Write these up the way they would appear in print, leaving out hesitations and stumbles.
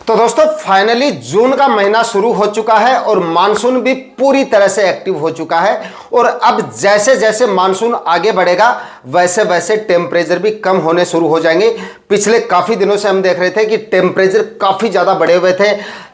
तो दोस्तों फाइनली जून का महीना शुरू हो चुका है और मानसून भी पूरी तरह से एक्टिव हो चुका है। और अब जैसे जैसे मानसून आगे बढ़ेगा वैसे वैसे टेम्परेचर भी कम होने शुरू हो जाएंगे। पिछले काफी दिनों से हम देख रहे थे कि टेम्परेचर काफी ज्यादा बढ़े हुए थे,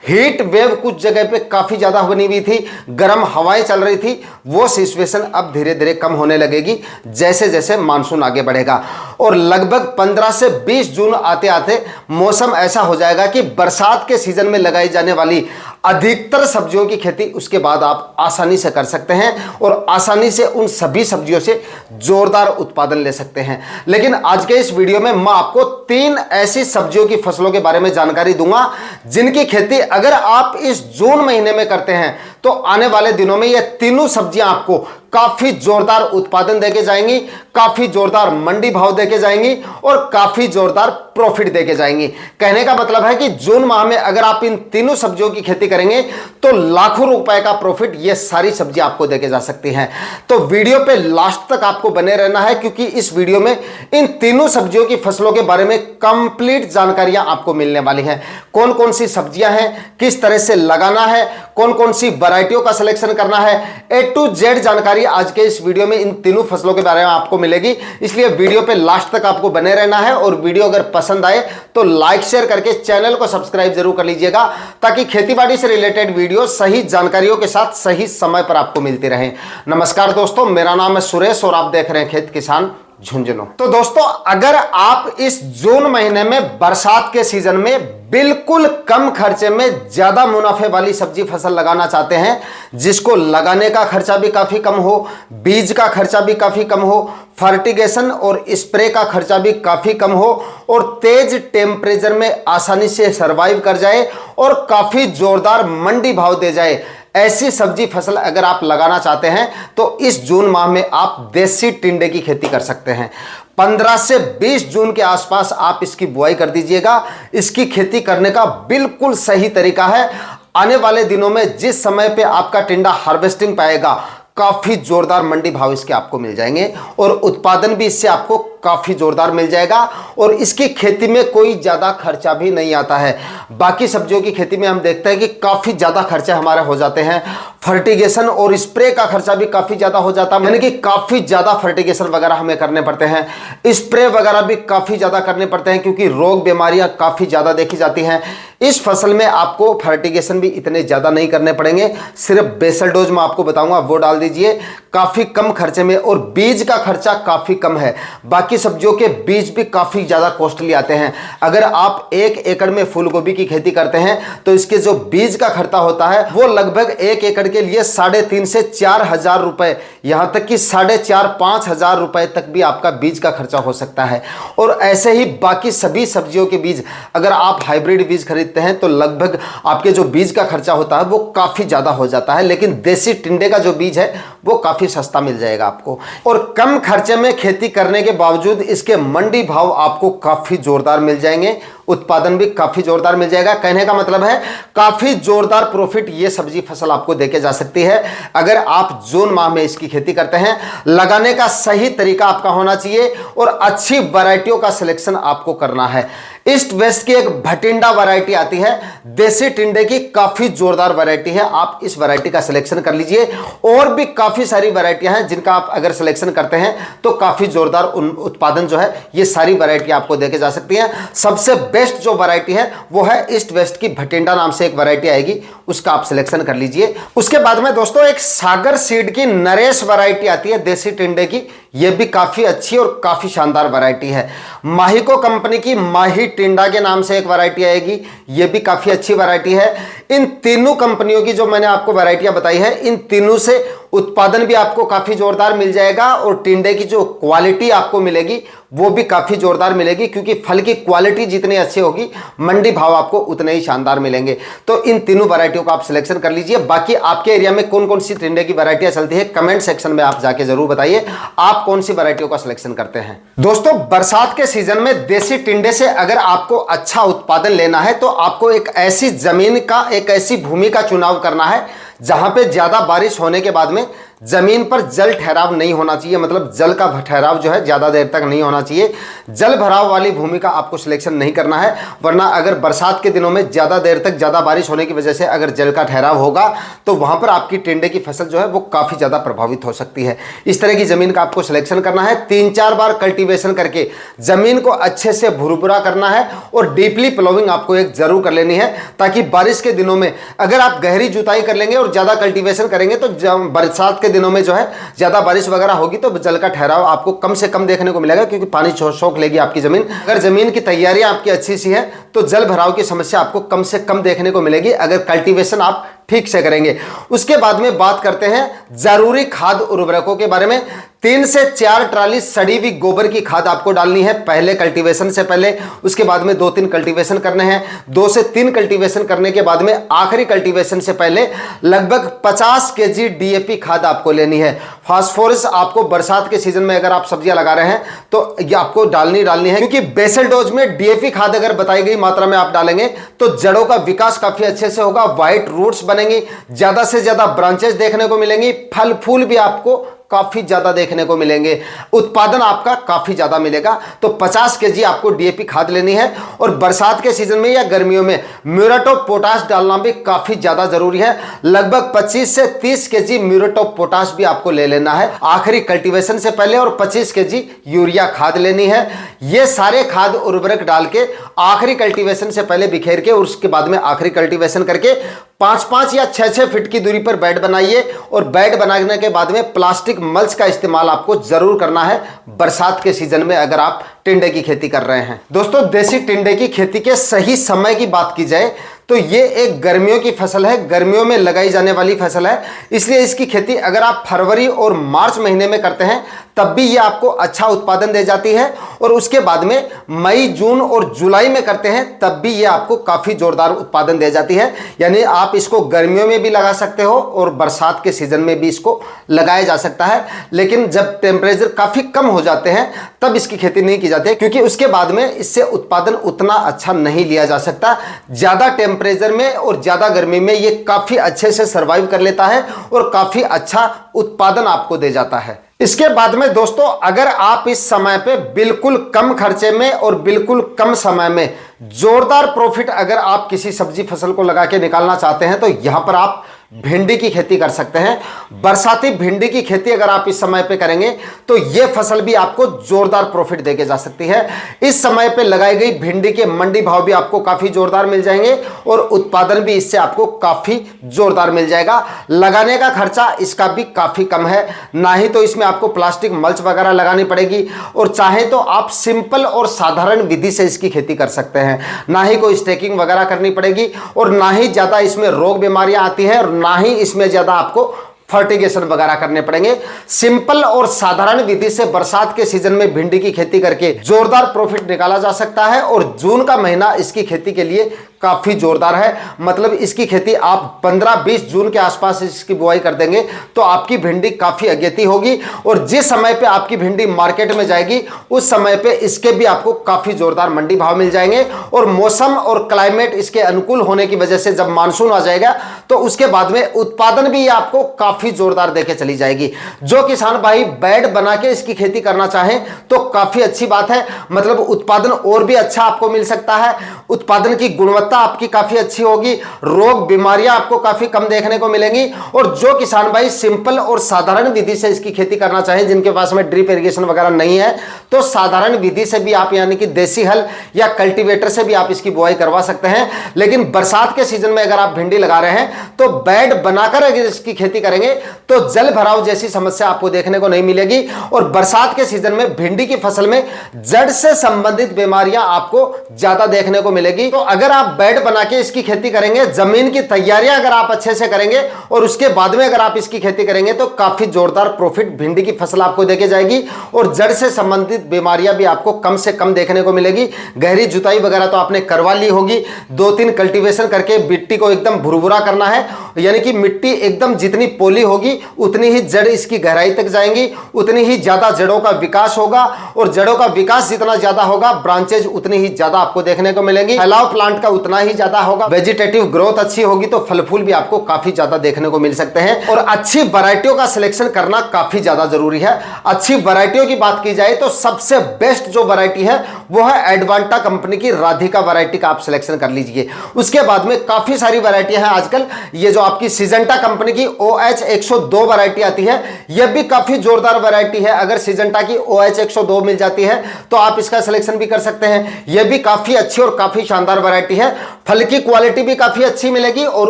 हीट वेव कुछ जगह पे काफी ज्यादा बनी हुई थी, गर्म हवाएं चल रही थी। वो सिचुएशन अब धीरे धीरे कम होने लगेगी जैसे जैसे मानसून आगे बढ़ेगा। और लगभग 15 से 20 जून आते आते मौसम ऐसा हो जाएगा कि बरसात के सीजन में लगाई जाने वाली अधिकतर सब्जियों की खेती उसके बाद आप आसानी से कर सकते हैं और आसानी से उन सभी सब्जियों से जोरदार उत्पादन ले सकते हैं। लेकिन आज के इस वीडियो में मैं आपको 3 ऐसी सब्जियों की फसलों के बारे में जानकारी दूंगा जिनकी खेती अगर आप इस जून महीने में करते हैं तो आने वाले दिनों में ये तीनों सब्जियां आपको काफी जोरदार उत्पादन देके जाएंगी, काफी जोरदार मंडी भाव देके जाएंगी और काफी जोरदार प्रॉफिट देके जाएंगी। कहने का मतलब है कि जून माह में अगर आप इन तीनों सब्जियों की खेती करेंगे तो लाखों रुपए का प्रॉफिट ये सारी सब्जी आपको देके जा सकती हैं। तो वीडियो पे लास्ट तक आपको बने रहना है क्योंकि इस वीडियो में इन तीनों सब्जियों की फसलों के बारे में कंप्लीट जानकारियां आपको मिलने वाली हैं। कौन कौन सी सब्जियां हैं, किस तरह से लगाना है, कौन कौन सी वैरायटियों का सिलेक्शन करना है, A to Z जानकारी आज के इस वीडियो में इन तीनों फसलों के बारे में आपको मिलेगी। इसलिए वीडियो पे लास्ट तक आपको बने रहना है और वीडियो अगर पसंद आए तो लाइक शेयर करके चैनल को सब्सक्राइब जरूर कर लीजिएगा ताकि खेतीबाड़ी से रिलेटेड वीडियो सही जानकारियों के साथ सही समय पर आपको मिलती रहे। नमस्कार दोस्तों, मेरा नाम है सुरेश और आप देख रहे हैं खेत किसान झुंझुनू। तो दोस्तों अगर आप इस जून महीने में बरसात के सीजन में बिल्कुल कम खर्चे में ज्यादा मुनाफे वाली सब्जी फसल लगाना चाहते हैं, जिसको लगाने का खर्चा भी काफी कम हो, बीज का खर्चा भी काफी कम हो, फर्टिगेशन और स्प्रे का खर्चा भी काफी कम हो और तेज टेम्परेचर में आसानी से सरवाइव कर जाए और काफी जोरदार मंडी भाव दे जाए, ऐसी सब्जी फसल अगर आप लगाना चाहते हैं तो इस जून माह में आप देसी टिंडे की खेती कर सकते हैं। 15 से 20 जून के आसपास आप इसकी बुआई कर दीजिएगा। इसकी खेती करने का बिल्कुल सही तरीका है। आने वाले दिनों में जिस समय पे आपका टिंडा हार्वेस्टिंग पाएगा काफी जोरदार मंडी भाव इसके आपको मिल जाएंगे और उत्पादन भी इससे आपको काफी जोरदार मिल जाएगा और इसकी खेती में कोई ज्यादा खर्चा भी नहीं आता है। बाकी सब्जियों की खेती में हम देखते हैं कि काफी ज्यादा खर्चे हमारे हो जाते हैं, फर्टिगेशन और स्प्रे का खर्चा भी काफी ज्यादा हो जाता है, यानी कि काफी ज्यादा फर्टिगेशन वगैरह हमें करने पड़ते हैं, स्प्रे वगैरह भी काफी ज्यादा करने पड़ते हैं क्योंकि रोग बीमारियां काफी ज्यादा देखी जाती हैं। इस फसल में आपको फर्टिगेशन भी इतने ज्यादा नहीं करने पड़ेंगे, सिर्फ बेसल डोज में आपको बताऊंगा वो डाल दीजिए काफी कम खर्चे में और बीज का खर्चा काफी कम है। बाकी सब्जियों के बीज भी काफी ज्यादा कॉस्टली आते हैं। अगर आप 1 एकड़ में फूल गोभी की खेती करते हैं तो इसके जो बीज का खर्चा होता है वो लगभग 1 एकड़ के लिए 3,500 से 4,000 रुपए, यहां तक कि 4,500-5,000 रुपए तक भी आपका बीज का खर्चा हो सकता है। और ऐसे ही बाकी सभी सब्जियों के बीज अगर आप हाइब्रिड बीज खरीदते हैं तो लगभग आपके जो बीज का खर्चा होता है वो काफी ज्यादा हो जाता है, लेकिन देसी टिंडे का जो बीज है वो काफी सस्ता मिल जाएगा आपको। और कम खर्चे में खेती करने के बावजूद इसके मंडी भाव आपको काफी जोरदार मिल जाएंगे, उत्पादन भी काफी जोरदार मिल जाएगा। कहने का मतलब है काफी जोरदार प्रॉफिट ये सब्जी फसल आपको देके जा सकती है अगर आप जून माह में इसकी खेती करते हैं। लगाने का सही तरीका आपका होना चाहिए और अच्छी वैरायटियों का सिलेक्शन आपको करना है। ईस्ट वेस्ट की एक भटिंडा वैरायटी आती है, देसी टिंडे की काफी जोरदार वैरायटी है, आप इस वैरायटी का सिलेक्शन कर लीजिए। और भी काफी सारी वैरायटियां हैं जिनका आप अगर सिलेक्शन करते हैं तो काफी जोरदार उत्पादन जो है ये सारी वैरायटी आपको देके जा सकती हैं। सबसे बेस्ट जो वैरायटी है वो है ईस्ट वेस्ट की भटिंडा नाम से एक वैरायटी आएगी, उसका आप सिलेक्शन कर लीजिए। उसके बाद में दोस्तों एक सागर सीड की नरेश वैरायटी आती है देसी टिंडे की, ये भी काफी अच्छी और काफी शानदार वैरायटी है। माहिको कंपनी की माही टिंडा के नाम से एक वैरायटी आएगी, ये भी काफी अच्छी वैरायटी है। इन तीनों कंपनियों की जो मैंने आपको वैरायटियां बताई है इन तीनों से उत्पादन भी आपको काफी जोरदार मिल जाएगा और टिंडे की जो क्वालिटी आपको मिलेगी वो भी काफी जोरदार मिलेगी क्योंकि फल की क्वालिटी जितनी अच्छी होगी मंडी भाव आपको उतने ही शानदार मिलेंगे। तो इन तीनों वैरायटियों का आप सिलेक्शन कर लीजिए। बाकी आपके एरिया में कौन कौन सी टिंडे की वैरायटियां चलती है कमेंट सेक्शन में आप जाके जरूर बताइए आप कौन सी वैरायटियों का सिलेक्शन करते हैं। दोस्तों बरसात के सीजन में देसी टिंडे से अगर आपको अच्छा उत्पादन लेना है तो आपको एक ऐसी जमीन का, एक ऐसी भूमि का चुनाव करना है जहां पे ज्यादा बारिश होने के बाद में जमीन पर जल ठहराव नहीं होना चाहिए, मतलब जल का ठहराव जो है ज़्यादा देर तक नहीं होना चाहिए। जल भराव वाली भूमि का आपको सिलेक्शन नहीं करना है, वरना अगर बरसात के दिनों में ज़्यादा देर तक ज़्यादा बारिश होने की वजह से अगर जल का ठहराव होगा तो वहाँ पर आपकी टिंडे की फसल जो है वो काफ़ी ज़्यादा प्रभावित हो सकती है। इस तरह की ज़मीन का आपको सिलेक्शन करना है। 3-4 बार कल्टीवेशन करके ज़मीन को अच्छे से भुरभुरा करना है और डीपली प्लोविंग आपको एक जरूर कर लेनी है, ताकि बारिश के दिनों में अगर आप गहरी जुताई कर लेंगे और ज़्यादा कल्टीवेशन करेंगे तो बरसात के दिनों में जो है ज़्यादा बारिश वगैरह होगी तो जल का ठहराव आपको कम से कम देखने को मिलेगा, क्योंकि पानी सोख लेगी आपकी ज़मीन। अगर ज़मीन की तैयारियां आपकी अच्छी सी है तो जल भराव की समस्या आपको कम से कम देखने को मिलेगी अगर कल्टीवेशन आप ठीक से करेंगे। उसके बाद में बात करते हैं जरूरी खाद उर्वरकों के बारे में। 3 से 4 ट्राली सड़ी हुई गोबर की खाद आपको डालनी है पहले कल्टीवेशन से पहले। उसके बाद में 2-3 कल्टीवेशन करने हैं। 2 से 3 कल्टीवेशन करने के बाद में आखिरी कल्टीवेशन से पहले लगभग 50 केजी डीएपी खाद आपको लेनी है। फास्फोरस आपको बरसात के सीजन में अगर आप सब्जियां लगा रहे हैं तो ये आपको डालनी है, क्योंकि बेसल डोज में डीएपी खाद अगर बताई गई मात्रा में आप डालेंगे तो जड़ों का विकास काफी अच्छे से होगा, व्हाइट रूट्स बनेंगी, ज्यादा से ज्यादा ब्रांचेस देखने को मिलेंगी, फल फूल भी आपको काफी ज्यादा देखने को मिलेंगे, उत्पादन आपका काफी ज्यादा मिलेगा। तो 50 केजी आपको डीएपी खाद लेनी है। और बरसात के सीजन में या गर्मियों में म्यूरेट ऑफ पोटाश डालना भी काफी ज्यादा जरूरी है। लगभग 25 से 30 केजी म्यूरेट ऑफ पोटाश भी आपको ले लेना है आखिरी कल्टीवेशन से पहले, और 25 केजी यूरिया खाद लेनी है। ये सारे खाद उर्वरक डाल के आखिरी कल्टीवेशन से पहले बिखेर के और उसके बाद में आखिरी कल्टीवेशन करके 5-5 या 6-6 फीट की दूरी पर बेड बनाइए। और बेड बनाने के बाद में प्लास्टिक मल्च का इस्तेमाल आपको जरूर करना है बरसात के सीजन में अगर आप टिंडे की खेती कर रहे हैं। दोस्तों, देसी टिंडे की खेती के सही समय की बात की जाए तो ये एक गर्मियों की फसल है, गर्मियों में लगाई जाने वाली फसल है। इसलिए इसकी खेती अगर आप फरवरी और मार्च महीने में करते हैं तब भी ये आपको अच्छा उत्पादन दे जाती है, और उसके बाद में मई, जून और जुलाई में करते हैं तब भी ये आपको काफ़ी जोरदार उत्पादन दे जाती है। यानी आप इसको गर्मियों में भी लगा सकते हो और बरसात के सीजन में भी इसको लगाया जा सकता है। लेकिन जब टेम्परेचर काफ़ी कम हो जाते हैं तब इसकी खेती नहीं की जाती है, क्योंकि उसके बाद में इससे उत्पादन उतना अच्छा नहीं लिया जा सकता। ज़्यादा टेम्परेचर में और ज़्यादा गर्मी में ये काफ़ी अच्छे से सर्वाइव कर लेता है और काफ़ी अच्छा उत्पादन आपको दे जाता है। इसके बाद में दोस्तों, अगर आप इस समय पे बिल्कुल कम खर्चे में और बिल्कुल कम समय में जोरदार प्रॉफिट अगर आप किसी सब्जी फसल को लगा के निकालना चाहते हैं तो यहां पर आप भिंडी की खेती कर सकते हैं। बरसाती भिंडी की खेती अगर आप इस समय पे करेंगे तो यह फसल भी आपको जोरदार प्रॉफिट देके जा सकती है। इस समय पे लगाई गई भिंडी के मंडी भाव भी आपको काफी जोरदार मिल जाएंगे और उत्पादन भी इससे आपको काफी जोरदार मिल जाएगा। लगाने का खर्चा इसका भी काफी कम है, ना ही तो इसमें आपको प्लास्टिक मल्च वगैरह लगानी पड़ेगी, और चाहे तो आप सिंपल और साधारण विधि से इसकी खेती कर सकते हैं। ना ही कोई स्टेकिंग वगैरह करनी पड़ेगी, और ना ही ज्यादा इसमें रोग बीमारियां आती है, और ना ही इसमें ज्यादा आपको फर्टिगेशन वगैरह करने पड़ेंगे। सिंपल और साधारण विधि से बरसात के सीजन में भिंडी की खेती करके जोरदार प्रॉफिट निकाला जा सकता है। और जून का महीना इसकी खेती के लिए काफी जोरदार है, मतलब इसकी खेती आप 15-20 जून के आसपास इसकी बुआई कर देंगे तो आपकी भिंडी काफी अगेती होगी, और जिस समय पे आपकी भिंडी मार्केट में जाएगी उस समय पे इसके भी आपको काफी जोरदार मंडी भाव मिल जाएंगे। और मौसम और क्लाइमेट इसके अनुकूल होने की वजह से जब मानसून आ जाएगा तो उसके बाद में उत्पादन भी आपको काफी जोरदार देके चली जाएगी। जो किसान भाई बेड बना के इसकी खेती करना चाहें तो काफी अच्छी बात है, मतलब उत्पादन और भी अच्छा आपको मिल सकता है, उत्पादन की गुणवत्ता आपकी काफी अच्छी होगी, रोग बीमारियां आपको काफी कम देखने को मिलेंगी। और जो किसान भाई सिंपल और साधारण विधि से इसकी खेती करना चाहें, जिनके पास में ड्रिप इरिगेशन वगैरह नहीं है, तो साधारण विधि से भी आप यानी कि देसी हल या कल्टीवेटर से भी आप इसकी बुआई करवा सकते हैं। लेकिन बरसात के सीजन में अगर आप भिंडी लगा रहे हैं तो बेड बनाकर अगर इसकी खेती करेंगे तो जल भराव जैसी समस्या आपको देखने को नहीं मिलेगी। और बरसात के सीजन में भिंडी की फसल में जड़ से संबंधित बीमारियां आपको ज्यादा देखने को मिलेगी। तो अगर आप बेड बना के इसकी खेती करेंगे, जमीन की तैयारियां अगर आप अच्छे से करेंगे और उसके बाद में अगर आप इसकी खेती करेंगे तो काफी जोरदार प्रॉफिट भिंडी की फसल आपको देके जाएगी, और जड़ से संबंधित बीमारियां भी आपको कम से कम देखने को मिलेगी। गहरी जुताई वगैरह तो आपने करवा ली होगी, 2-3 कल्टीवेशन करके मिट्टी को एकदम भुरभुरा करना है, यानी कि मिट्टी एकदम जितनी मूली होगी उतनी ही जड़ इसकी गहराई तक जाएंगी, उतनी ही ज्यादा जड़ों का विकास होगा, और जड़ों का विकास जितना ज्यादा होगा ब्रांचेज उतनी ही ज्यादा आपको देखने को मिलेंगी, फैलाव प्लांट का उतना ही ज्यादा होगा, वेजिटेटिव ग्रोथ अच्छी होगी तो फल फूल भी आपको काफी ज्यादा देखने को मिल सकते हैं। और अच्छी वैरायटियों का सिलेक्शन करना काफी ज्यादा जरूरी है। अच्छी वैरायटियों की बात की जाए तो सबसे बेस्ट जो वैरायटी है वो है एडवांटा कंपनी की राधिका वैरायटी का आप सिलेक्शन कर लीजिए। उसके बाद में काफी सारी वैरायटियां हैं आजकल, ये जो आपकी सिजेंटा कंपनी की OH 102 वैरायटी आती है, यह भी काफी जोरदार वैरायटी है। अगर सिजेंटा की OH 102 मिल जाती है तो आप इसका सिलेक्शन भी कर सकते हैं। यह भी काफी अच्छी और काफी शानदार वैरायटी है। फल की क्वालिटी भी काफी अच्छी मिलेगी और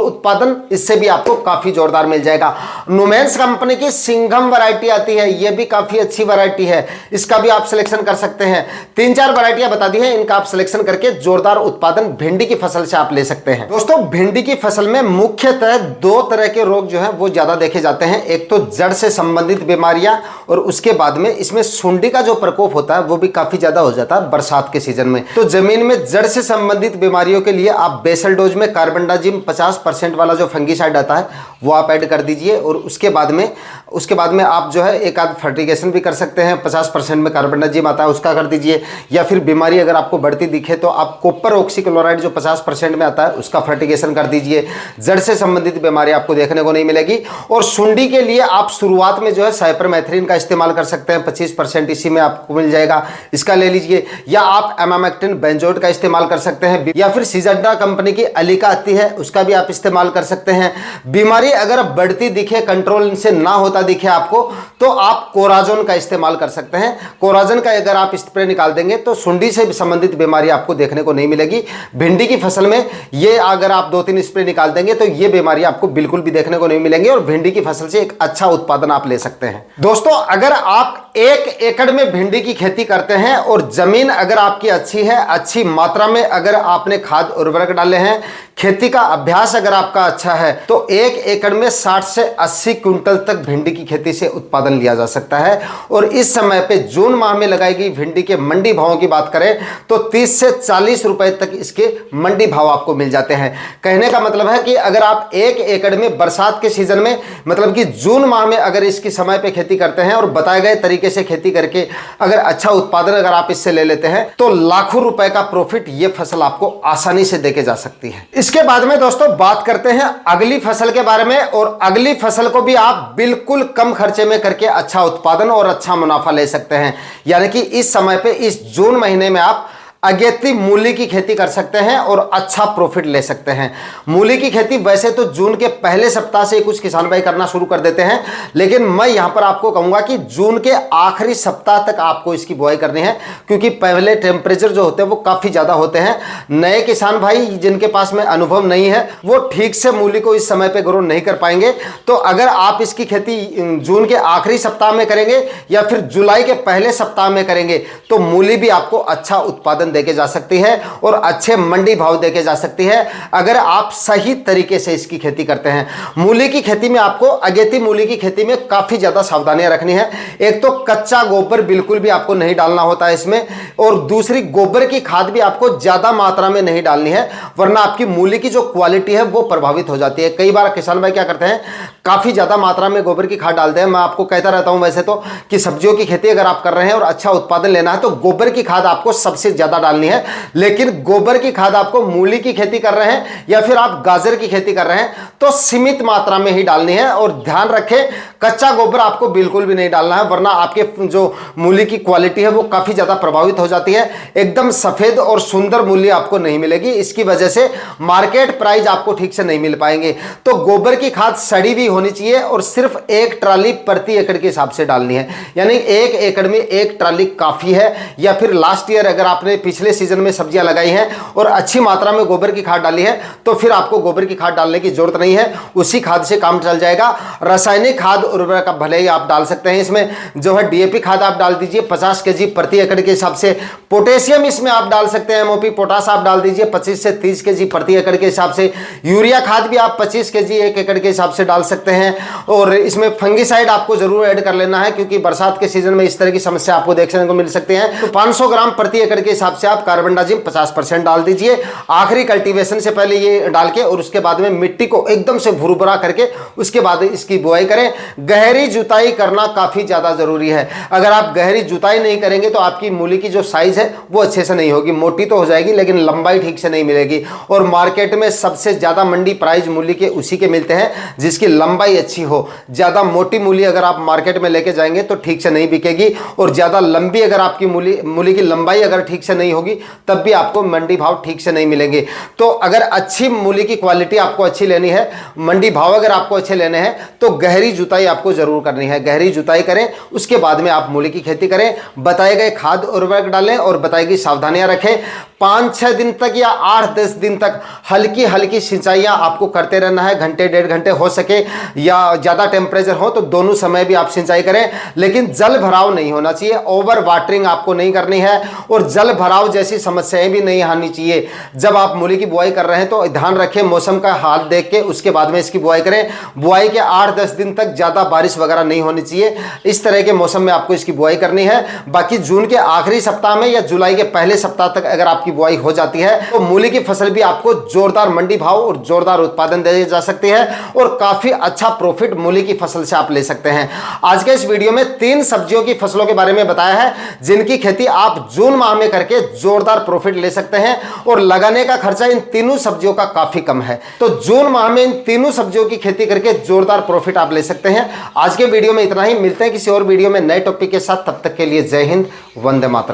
उत्पादन इससे भी आपको काफी जोरदार मिल जाएगा। नुमेंस कंपनी की सिंघम वैरायटी आती है, यह भी काफी अच्छी वैरायटी है, इसका भी आप सिलेक्शन कर सकते हैं। 3-4 वैरायटियां बता दी हैं, इनका आप सिलेक्शन करके जोरदार उत्पादन भिंडी की फसल से आप ले सकते हैं। दोस्तों भिंडी की फसल में मुख्यतः 2 तरह के रोग जो है वो ज्यादा देखे जाते हैं। एक तो जड़ से संबंधित बीमारियां, और उसके बाद में इसमें सुंडी का जो प्रकोप होता है वो भी काफी ज्यादा हो जाता है बरसात के सीजन में। तो जमीन में जड़ से संबंधित बीमारियों के लिए आप बेसल डोज में कार्बेंडाजिम 50% वाला जो फंगीसाइड आता है वो आप ऐड कर दीजिए, और उसके बाद में आप जो है एक आध फर्टिगेशन भी कर सकते हैं। 50% में कार्बेंडाजिम आता है उसका कर दीजिए, या फिर बीमारी अगर आपको बढ़ती दिखे तो आप कॉपर ऑक्सीक्लोराइड जो 50% में आता है उसका फर्टिगेशन कर दीजिए। जड़ से संबंधित बीमारी आपको देखने को नहीं मिलेगी। और सुंडी के लिए आप शुरुआत में जो है साइपरमेथ्रिन का इस्तेमाल कर सकते हैं, 25% इसी में आपको मिल जाएगा, इसका ले लीजिए। या आप एमामेक्टिन बेंजोएट का इस्तेमाल कर सकते हैं, या फिर सिजेंटा कंपनी की अलीका आती है उसका भी आप इस्तेमाल कर सकते हैं। बीमारी अगर बढ़ती दिखे, कंट्रोल से ना होता दिखे आपको, तो आप कोराजोन का इस्तेमाल कर सकते हैं। कोराजन का अगर आप स्प्रे निकाल देंगे तो सुंडी से संबंधित बीमारी आपको देखने को नहीं मिलेगी। भिंडी की फसल में ये अगर आप 2-3 स्प्रे निकाल देंगे तो ये बीमारी आपको बिल्कुल भी देखने को नहीं मिलेंगी, और भिंडी की फसल से एक अच्छा उत्पादन आप ले सकते हैं। दोस्तों अगर आप 1 एकड़ में भिंडी की खेती करते हैं और जमीन अगर आपकी अच्छी है, अच्छी मात्रा में अगर आपने खाद उर्वरक डाले हैं, खेती का अभ्यास अगर आपका अच्छा है, तो 1 एकड़ में 60 से 80 क्विंटल तक भिंडी की खेती से उत्पादन लिया जा सकता है। और इस समय पे जून माह में लगाई गई भिंडी के मंडी भावों की बात करें तो 30 से 40 रुपए तक इसके मंडी भाव आपको मिल जाते हैं। कहने का मतलब है कि अगर आप 1 एकड़ में बरसात के सीजन में, मतलब कि जून माह में अगर इसकी समय पे खेती करते हैं और बताए गए तरीके से खेती करके अगर अच्छा उत्पादन अगर आप इससे ले लेते हैं तो लाखों रुपए का प्रॉफिट ये फसल आपको आसानी से देके जा सकती है। इसके बाद में दोस्तों बात करते हैं अगली फसल के बारे में, और अगली फसल को भी आप बिल्कुल कम खर्चे में करके अच्छा उत्पादन और अच्छा मुनाफा ले सकते हैं। यानी कि इस समय पे इस जून महीने में आप अगेती मूली की खेती कर सकते हैं और अच्छा प्रॉफिट ले सकते हैं। मूली की खेती वैसे तो जून के पहले सप्ताह से कुछ किसान भाई करना शुरू कर देते हैं, लेकिन मैं यहां पर आपको कहूंगा कि जून के आखिरी सप्ताह तक आपको इसकी बुआई करनी है, क्योंकि पहले टेम्परेचर जो होते हैं वो काफी ज्यादा होते हैं। नए किसान भाई जिनके पास में अनुभव नहीं है वो ठीक से मूली को इस समय पे ग्रो नहीं कर पाएंगे। तो अगर आप इसकी खेती जून के आखिरी सप्ताह में करेंगे या फिर जुलाई के पहले सप्ताह में करेंगे तो मूली भी आपको अच्छा उत्पादन देके जा सकती है और अच्छे मंडी भाव देके जा सकती है, अगर आप सही तरीके से इसकी खेती करते हैं। मूली की खेती में आपको, अगेती मूली की खेती में काफी ज्यादा सावधानियां रखनी है। एक तो कच्चा गोबर बिल्कुल भी आपको नहीं डालना होता है इसमें, और दूसरी गोबर की खाद भी आपको ज्यादा मात्रा में नहीं डालनी है, वरना आपकी मूली की जो क्वालिटी है वो प्रभावित हो जाती है। कई बार किसान भाई क्या करते हैं, काफी ज्यादा मात्रा में गोबर की खाद डालते हैं। मैं आपको कहता रहता हूं वैसे तो कि सब्जियों की खेती अगर आप कर रहे हैं और अच्छा उत्पादन लेना है तो गोबर की खाद आपको सबसे ज्यादा डालनी है। लेकिन गोबर की खाद आपको मूली की खेती कर रहे हैं या फिर आप गाजर की खेती कर रहे हैं तो सीमित मात्रा में ही डालनी है। और ध्यान रखें, कच्चा गोबर आपको बिल्कुल भी नहीं डालना है, वरना आपके जो मूली की क्वालिटी है वो काफी ज्यादा प्रभावित हो जाती है। एकदम सफेद और सुंदर मूली आपको नहीं मिलेगी, इसकी वजह से मार्केट प्राइस आपको ठीक से नहीं मिल पाएंगे। तो गोबर की खाद सड़ी हुई होनी चाहिए और सिर्फ 1 ट्राली प्रति एकड़ के हिसाब से डालनी है, यानी 1 एकड़ में 1 ट्राली काफी है। या फिर लास्ट ईयर अगर आपने पिछले सीजन में सब्जियां लगाई हैं और अच्छी मात्रा में गोबर की खाद डाली है तो फिर आपको गोबर की खाद डालने की जरूरत नहीं है, उसी खाद से काम चल जाएगा। रासायनिक खाद उर्वरक आप भले ही आप डाल सकते हैं। इसमें जो है डीएपी खाद आप डाल दीजिए 50 केजी प्रति एकड़ के हिसाब से। पोटेशियम इसमें आप डाल सकते हैं, एमओपी पोटास आप डाल दीजिए 25 से 30 केजी प्रति एकड़ के हिसाब से। यूरिया खाद भी आप 25 केजी 1 एकड़ के हिसाब से डाल सकते हैं। और इसमें फंगिसाइड आपको जरूर ऐड कर लेना है, क्योंकि बरसात के सीजन में इस तरह की समस्या आपको देखने को मिल सकती है। तो 500 ग्राम प्रति एकड़ के हिसाब से आप कार्बनडाजिम 50% डाल दीजिए आखिरी कल्टीवेशन से पहले ये डाल के, और उसके बाद में मिट्टी को एकदम से भुरभुरा करके उसके बाद इसकी बुआई करें। गहरी जुताई करना काफी ज्यादा जरूरी है। अगर आप गहरी जुताई नहीं करेंगे तो आपकी मूली की जो साइज है वो अच्छे से नहीं होगी, मोटी तो हो जाएगी लेकिन लंबाई ठीक से नहीं मिलेगी। और मार्केट में सबसे ज्यादा मंडी प्राइस मूली के उसी के मिलते हैं जिसकी लंबाई अच्छी हो। ज्यादा मोटी मूली अगर आप मार्केट में लेके जाएंगे तो ठीक से नहीं बिकेगी, और ज्यादा लंबी अगर आपकी मूली की लंबाई अगर ठीक से नहीं होगी तब भी आपको मंडी भाव ठीक से नहीं मिलेंगे। तो अगर अच्छी मूली की क्वालिटी आपको अच्छी लेनी है, मंडी भाव अगर आपको अच्छे लेने हैं, तो गहरी जुताई आपको जरूर करनी है। गहरी जुताई करें, उसके बाद में आप मूली की खेती करें। बताए गए खाद उर्वरक डालें और बताई गई सावधानियां रखें। 5-6 दिन तक या 8-10 दिन तक हल्की हल्की सिंचाइयां आपको करते रहना है, घंटे 1.5 घंटे हो सके, या ज्यादा टेम्परेचर हो तो दोनों समय भी आप सिंचाई करें। लेकिन जल भराव नहीं होना चाहिए, ओवर वाटरिंग आपको नहीं करनी है, और जल भराव जैसी समस्याएं भी नहीं आनी चाहिए। जब आप मूली की बुआई कर रहे हैं तो ध्यान रखें मौसम का हाल देख के उसके बाद में इसकी बुआई करें। बुआई के 8-10 दिन तक ज्यादा बारिश वगैरह नहीं होनी चाहिए, इस तरह के मौसम में आपको इसकी बुआई करनी है। बाकी जून के आखिरी सप्ताह में या जुलाई के पहले सप्ताह तक अगर आपकी बुआई हो जाती है तो मूली की फसल भी आपको जोरदार मंडी भाव और जोरदार उत्पादन दे जा सकती है, और काफी अच्छा प्रॉफिट मूली की फसल से आप ले सकते हैं। आज के इस वीडियो में 3 सब्जियों की फसलों के बारे में बताया है जिनकी खेती आप जून माह में करके जोरदार प्रॉफिट ले सकते हैं, और लगाने का खर्चा इन तीनों सब्जियों का काफी कम है। तो जून माह में इन तीनों सब्जियों की खेती करके जोरदार प्रॉफिट आप ले सकते हैं। आज के वीडियो में इतना ही, मिलते हैं किसी और वीडियो में नए टॉपिक के साथ। तब तक के लिए जय हिंद, वंदे मातरम।